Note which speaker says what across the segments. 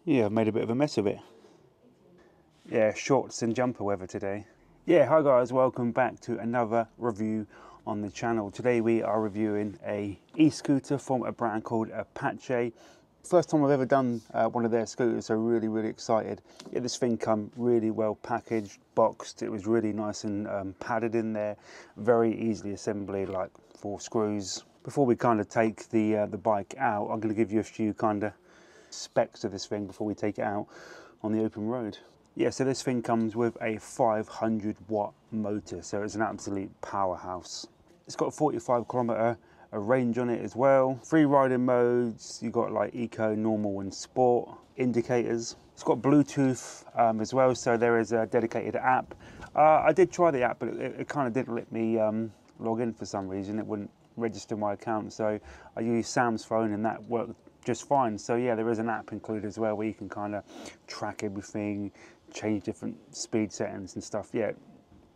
Speaker 1: Yeah, I've made a bit of a mess of it. Yeah, shorts and jumper weather today. Yeah, hi guys, welcome back to another review on the channel. Today we are reviewing a e-scooter from a brand called Apachie. First time I've ever done one of their scooters, so really excited. Yeah, this thing come really well packaged, boxed. It was really nice and padded in there. Very easily assembly, like 4 screws. Before we kind of take the bike out, I'm going to give you a few kind of specs of this thing before we take it out on the open road. Yeah, so this thing comes with a 500 watt motor, so it's an absolute powerhouse. It's got a 45 kilometer range on it as well. 3 riding modes. You got like eco, normal and sport indicators. It's got Bluetooth as well, so there is a dedicated app. I did try the app, but it kind of didn't let me log in for some reason. It wouldn't register my account, so I used Sam's phone and that worked just fine. So yeah, there is an app included as well where you can kind of track everything, change different speed settings and stuff. Yeah,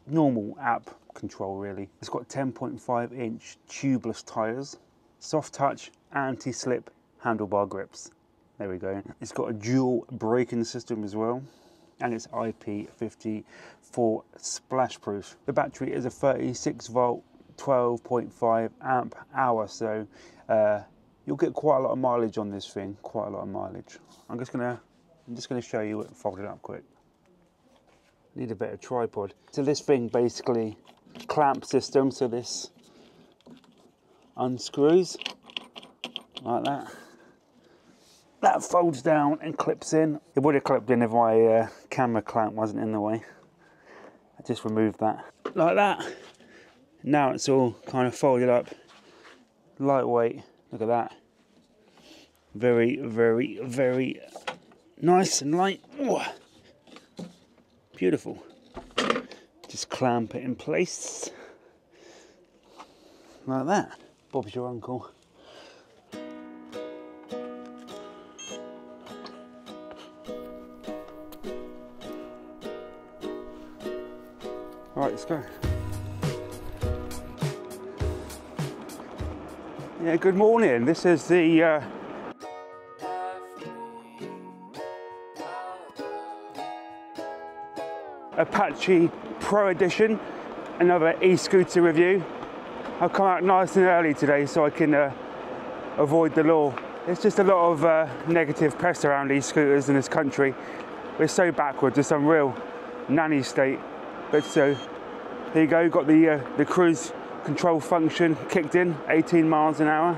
Speaker 1: normal app control really. It's got 10.5 inch tubeless tyres, soft touch anti-slip handlebar grips. There we go. It's got a dual braking system as well, and it's IP54 splash proof. The battery is a 36 volt 12.5 amp hour, so you'll get quite a lot of mileage on this thing, quite a lot of mileage. I'm just gonna show you it folded up quick. Need a better tripod. So this thing basically clamp system, so this unscrews like that. That folds down and clips in. It would have clipped in if my camera clamp wasn't in the way. I just removed that like that. Now it's all kind of folded up, lightweight. Look at that. Very nice and light. Ooh. Beautiful. Just clamp it in place like that. Bob's your uncle. All right, let's go. Yeah, good morning. This is the Apachie Pro Edition, another e-scooter review. I've come out nice and early today so I can avoid the law. There's just a lot of negative press around e-scooters in this country. We're so backwards, it's some real nanny state. But so, there you go, got the cruise control function kicked in, 18 miles an hour.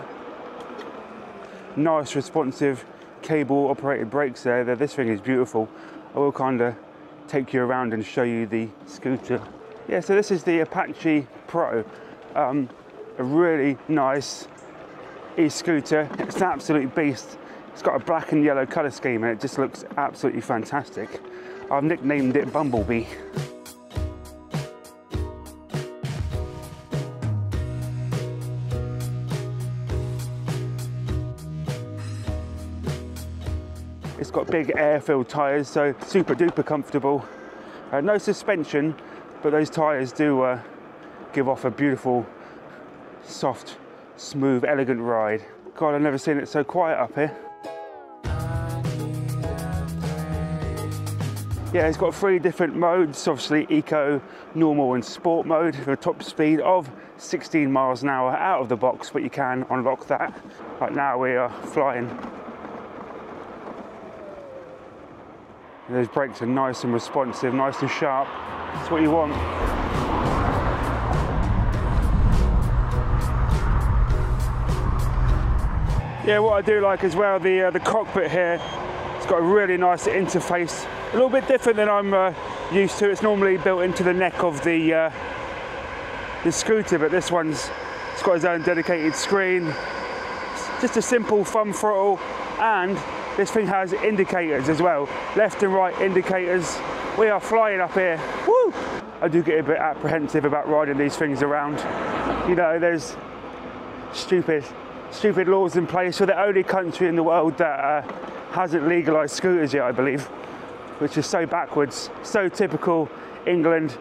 Speaker 1: Nice responsive cable operated brakes there. This thing is beautiful. I will kind of take you around and show you the scooter. Yeah, so this is the Apachie Pro. A really nice e-scooter. It's an absolute beast. It's got a black and yellow colour scheme and it just looks absolutely fantastic. I've nicknamed it Bumblebee. It's got big air-filled tyres, so super duper comfortable. No suspension, but those tyres do give off a beautiful, soft, smooth, elegant ride. God, I've never seen it so quiet up here. Yeah, it's got 3 different modes, obviously eco, normal and sport mode, with a top speed of 16 miles an hour out of the box, but you can unlock that. Right now we are flying. Those brakes are nice and responsive, nice and sharp. That's what you want. Yeah, what I do like as well, the cockpit here, it's got a really nice interface. A little bit different than I'm used to. It's normally built into the neck of the scooter, but this one's it's got its own dedicated screen. It's just a simple thumb throttle, and this thing has indicators as well, left and right indicators. We are flying up here. Woo! I do get a bit apprehensive about riding these things around. You know, there's stupid laws in place. We're the only country in the world that hasn't legalised scooters yet, I believe, which is so backwards, so typical England.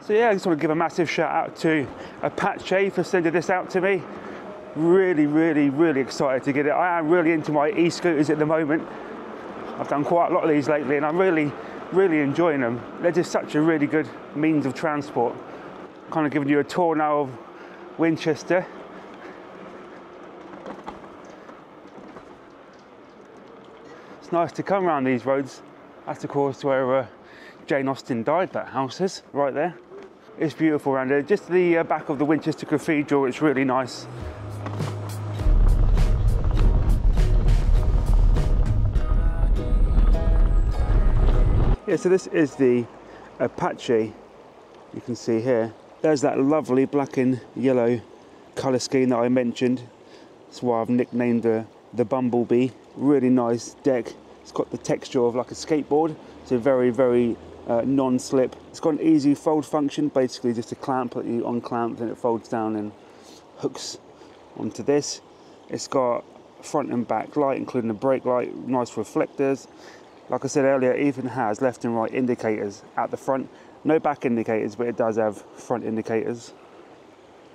Speaker 1: So yeah, I just want to give a massive shout out to Apachie for sending this out to me. Really excited to get it. I am really into my e-scooters at the moment. I've done quite a lot of these lately and I'm really enjoying them. They're just such a really good means of transport. Kind of giving you a tour now of Winchester. It's nice to come around these roads. That's of course where Jane Austen died, that house is, right there. It's beautiful around there. Just the back of the Winchester Cathedral, it's really nice. Yeah, so this is the Apachie, you can see here. There's that lovely black and yellow colour scheme that I mentioned. That's why I've nicknamed the Bumblebee. Really nice deck. It's got the texture of like a skateboard, so very non-slip. It's got an easy fold function, basically just a clamp that you unclamp and it folds down and hooks onto this. It's got front and back light, including a brake light, nice reflectors. Like I said earlier, it even has left and right indicators at the front. No back indicators, but it does have front indicators.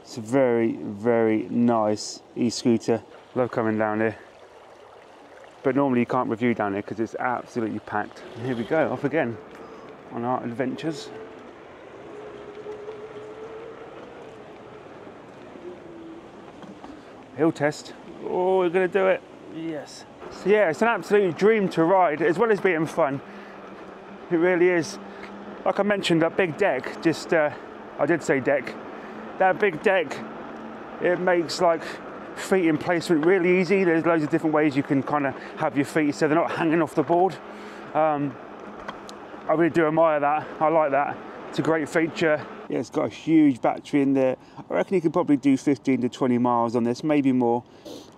Speaker 1: It's a very nice e-scooter. Love coming down here. But normally you can't review down here because it's absolutely packed. And here we go, off again on our adventures. Hill test. Oh, we're gonna do it. Yes. So yeah, it's an absolute dream to ride, as well as being fun. It really is. Like I mentioned, that big deck, I did say deck. That big deck, it makes like feet in placement really easy. There's loads of different ways you can kind of have your feet so they're not hanging off the board. I really do admire that. I like that. It's a great feature. Yeah, it's got a huge battery in there. I reckon you could probably do 15 to 20 miles on this, maybe more.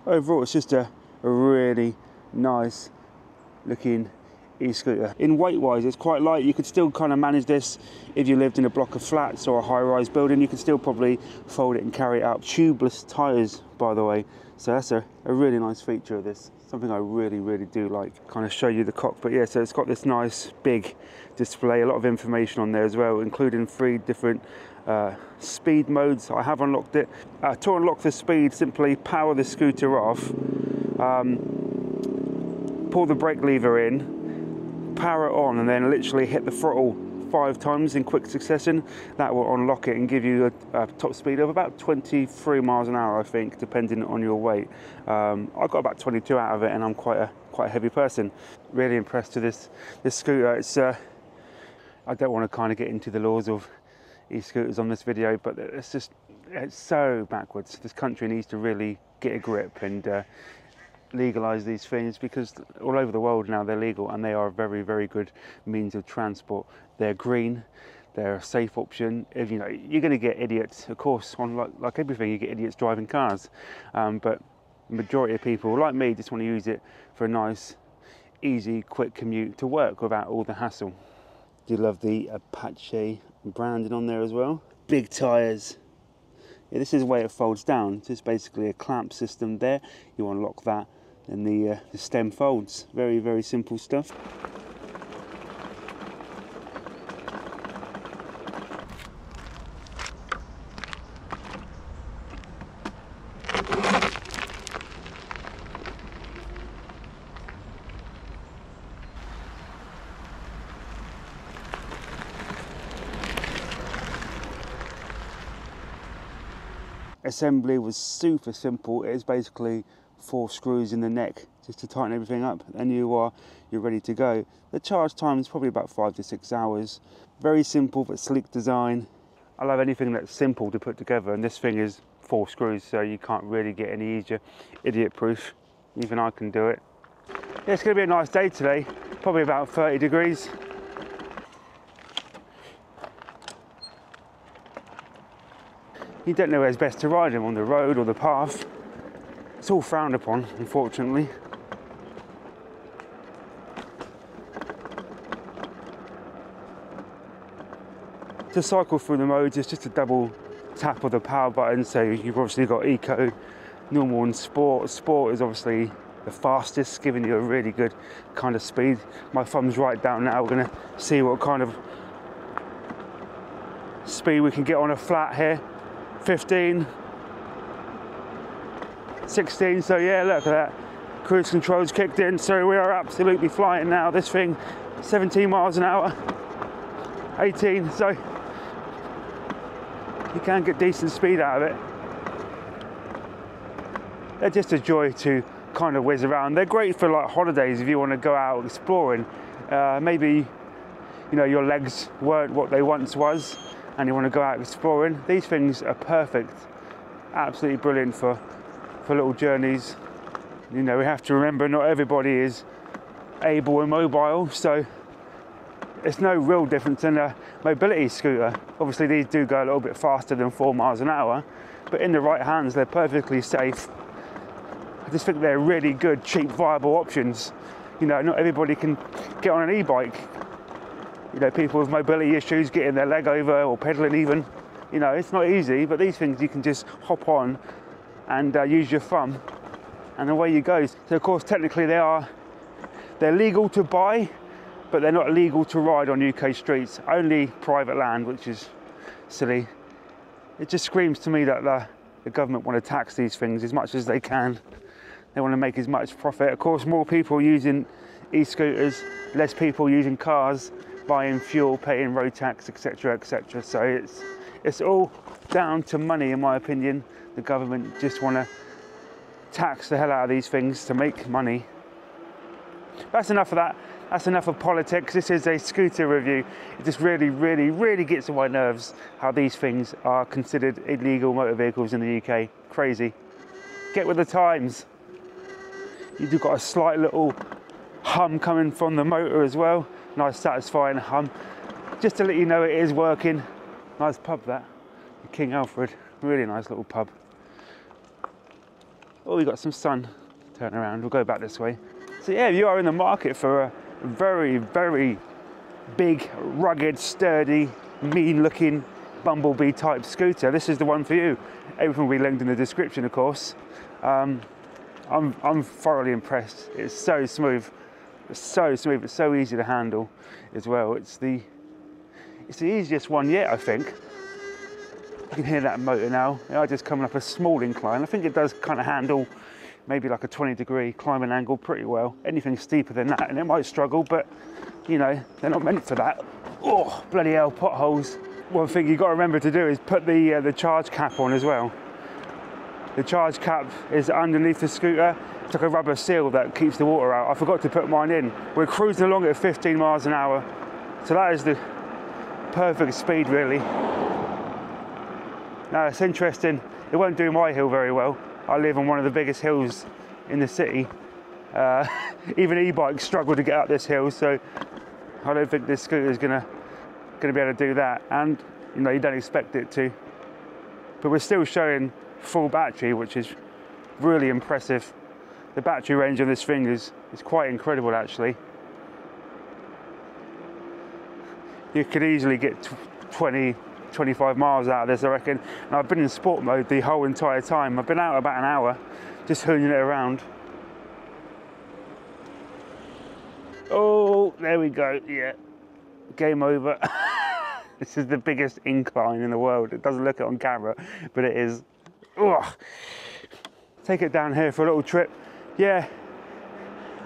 Speaker 1: Overall, it's just a really nice looking e-scooter. In weight wise, it's quite light. You could still kind of manage this if you lived in a block of flats or a high-rise building. You could still probably fold it and carry it out. Tubeless tires, by the way, so that's a really nice feature of this. Something I really do like. Kind of show you the cockpit. Yeah, so it's got this nice big display, a lot of information on there as well, including 3 different speed modes. I have unlocked it. To unlock the speed, simply power the scooter off, pull the brake lever in, power it on, and then literally hit the throttle 5 times in quick succession. That will unlock it and give you a top speed of about 23 miles an hour, I think, depending on your weight. I got about 22 out of it, and I'm quite a heavy person. Really impressed with this scooter. It's I don't want to kind of get into the laws of e-scooters on this video, but it's so backwards. This country needs to really get a grip and legalise these things, because all over the world now they're legal and they are a very good means of transport. They're green, they're a safe option. If you know, you're going to get idiots, of course, on like everything, you get idiots driving cars, but the majority of people like me just want to use it for a nice easy quick commute to work without all the hassle. Do love the Apachie branding on there as well. Big tyres. Yeah, this is the way it folds down. It's just basically a clamp system there. You unlock that and the stem folds. Very simple stuff. Assembly was super simple. It is basically 4 screws in the neck just to tighten everything up, and you're ready to go. The charge time is probably about 5 to 6 hours. Very simple but sleek design. I love anything that's simple to put together, and this thing is 4 screws, so you can't really get any easier. Idiot proof. Even I can do it. Yeah, it's going to be a nice day today. Probably about 30 degrees. You don't know where's best to ride them, on the road or the path. It's all frowned upon, unfortunately. To cycle through the modes, it's just a double tap of the power button. So you've obviously got Eco, Normal and Sport. Sport is obviously the fastest, giving you a really good kind of speed. My thumb's right down now. We're going to see what kind of speed we can get on a flat here. 15, 16, so yeah, look at that. Cruise control's kicked in, so we are absolutely flying now. This thing, 17 miles an hour, 18, so you can get decent speed out of it. They're just a joy to kind of whiz around. They're great for like holidays if you want to go out exploring. Maybe, you know, your legs weren't what they once was and you want to go out exploring. These things are perfect, absolutely brilliant for little journeys. You know, we have to remember not everybody is able and mobile, so it's no real difference in a mobility scooter. Obviously these do go a little bit faster than 4 miles an hour, but in the right hands they're perfectly safe. I just think they're really good, cheap, viable options. You know, not everybody can get on an e-bike. You know, people with mobility issues getting their leg over or pedaling even. You know, it's not easy, but these things you can just hop on and use your thumb and away you go. So of course technically they're legal to buy, but they're not legal to ride on UK streets, only private land, which is silly. It just screams to me that the government want to tax these things as much as they can. They want to make as much profit. Of course, more people using e-scooters, less people using cars, buying fuel, paying road tax, etc., etc. So it's all down to money, in my opinion. The government just want to tax the hell out of these things to make money. That's enough of that. That's enough of politics. This is a scooter review. It just really, really, really gets on my nerves how these things are considered illegal motor vehicles in the UK. Crazy. Get with the times. You've got a slight little hum coming from the motor as well. Nice satisfying hum. Just to let you know it is working. Nice pub that. King Alfred. Really nice little pub. Oh, we got some sun. Turn around. We'll go back this way. So yeah, if you are in the market for a very, very big, rugged, sturdy, mean-looking bumblebee type scooter, this is the one for you. Everything will be linked in the description, of course. I'm thoroughly impressed. It's so smooth. It's so smooth. It's so easy to handle as well. It's the easiest one yet, I think. You can hear that motor now. I'm just coming up a small incline. I think it does kind of handle maybe like a 20-degree climbing angle pretty well. Anything steeper than that, and it might struggle, but you know, they're not meant for that. Oh, bloody hell, potholes. One thing you've got to remember to do is put the charge cap on as well. The charge cap is underneath the scooter. It's like a rubber seal that keeps the water out. I forgot to put mine in. We're cruising along at 15 miles an hour. So that is the perfect speed, really. Now, it's interesting. It won't do my hill very well. I live on one of the biggest hills in the city. Even e-bikes struggle to get up this hill, so I don't think this scooter is gonna be able to do that. And you know, you don't expect it to. But we're still showing full battery, which is really impressive. The battery range on this thing is quite incredible, actually. You could easily get 20-25 miles out of this, I reckon. And I've been in sport mode the whole entire time. I've been out about an hour, just hooning it around. Oh, there we go, yeah. Game over. This is the biggest incline in the world. It doesn't look it on camera, but it is. Ugh. Take it down here for a little trip. Yeah,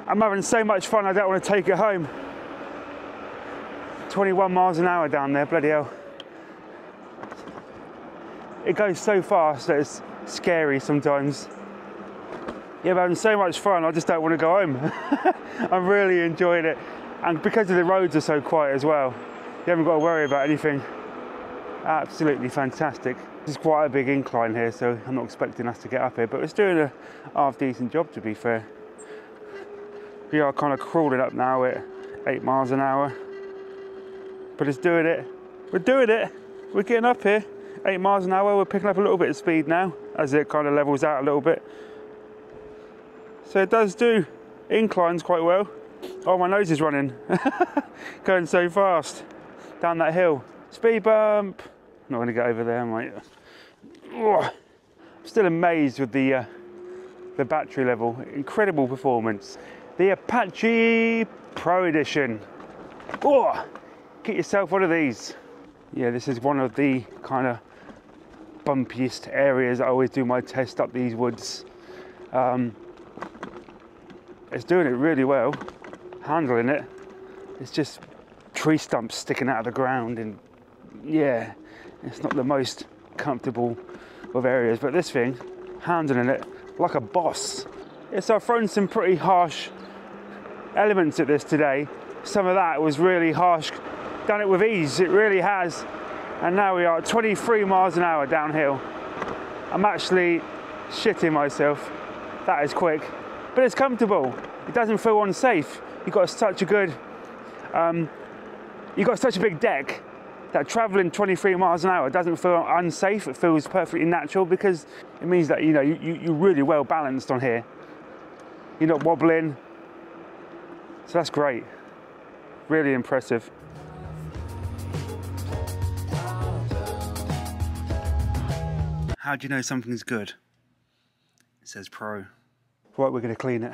Speaker 1: I'm having so much fun, I don't want to take it home. 21 miles an hour down there, bloody hell. It goes so fast that it's scary sometimes. Yeah, I'm having so much fun, I just don't want to go home. I'm really enjoying it. And because of the roads are so quiet as well, you haven't got to worry about anything. Absolutely fantastic. This is quite a big incline here, so I'm not expecting us to get up here, but it's doing a half-decent job, to be fair. We are kind of crawling up now at 8 miles an hour, but it's doing it. We're doing it. We're getting up here. 8 miles an hour, we're picking up a little bit of speed now, as it kind of levels out a little bit. So it does do inclines quite well. Oh, my nose is running. Going so fast down that hill. Speed bump. Not going to get over there, mate. I'm still amazed with the battery level. Incredible performance. The Apachie Pro Edition. Oh, get yourself one of these. Yeah, this is one of the kind of bumpiest areas I always do my test up these woods. It's doing it really well, handling it. It's just tree stumps sticking out of the ground, and yeah, it's not the most comfortable of areas, but this thing, handling it like a boss. Yeah, so I've thrown some pretty harsh elements at this today. Some of that was really harsh. Done it with ease, it really has. And now we are at 23 miles an hour downhill. I'm actually shitting myself. That is quick, but it's comfortable. It doesn't feel unsafe. You've got such a good, you've got such a big deck that traveling 23 miles an hour doesn't feel unsafe. It feels perfectly natural because it means that, you know, you're really well balanced on here. You're not wobbling. So that's great. Really impressive. How do you know something's good? It says pro. Right, we're going to clean it.